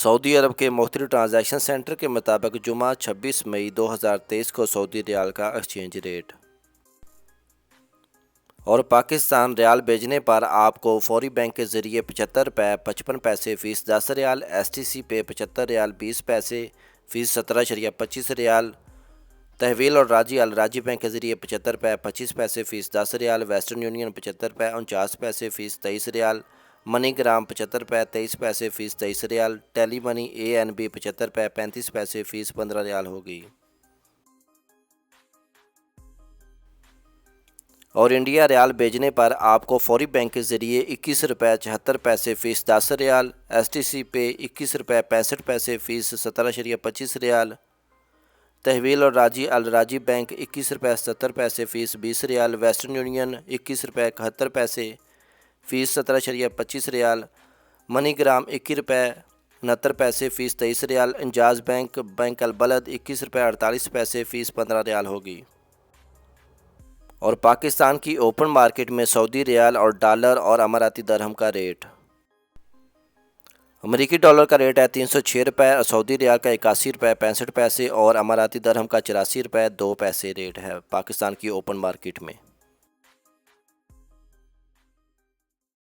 Saudi अरब के मुख्तलिफ transaction centre के मुताबिक जुमा 26 मई 2023 को सऊदी रियाल का एक्सचेंज रेट। और पाकिस्तान रियाल भेजने पर आपको फौरी बैंक के ज़रिए 75 रुपये 55 पैसे फ़ीस 10 रियाल, STC पे 75 रियाल 20 पैसे फ़ीस 17.25 रियाल, तहवील और राजी अल राजी बैंक के ज़रिए 75 रुपये 25 पैसे फ़ीस 10 रियाल, वेस्टर्न यूनियन 75 रुपये 49 पैसे फ़ीस 23 रियाल, मनीग्राम 75 रुपये 23 पैसे फ़ीस 23 रियाल, टेली मनी ANB 75 रुपये 35 पैसे फ़ीस 15 रियाल होगी। और इंडिया रियाल भेजने पर आपको फौरी बैंक के ज़रिए 21 रुपये 74 पैसे फ़ीस 10 रियाल, STC पे 21 रुपये 65 पैसे फ़ीस 17.25 रियाल, तहवील और राजी अल राजी बैंक 21 रुपये 70 पैसे फ़ीस 20 रियाल, वेस्टर्न यूनियन 21 रुपये 71 पैसे फ़ीस 17.25 रियाल, मनीग्राम 21 रुपये 69 पैसे फ़ीस 23 रियाल, इंजाज बैंक अलबलद 21 रुपये 48 पैसे फ़ीस 15 रियाल होगी। और पाकिस्तान की ओपन मार्केट में सऊदी रियाल और डॉलर और अमाराती दरहम का रेट। अमेरिकी डॉलर का रेट है 306 रुपये, सऊदी रियाल का 81 रुपये 65 पैसे और अमाराती दरहम का 84 रुपये 2 पैसे रेट है पाकिस्तान की ओपन मार्केट में।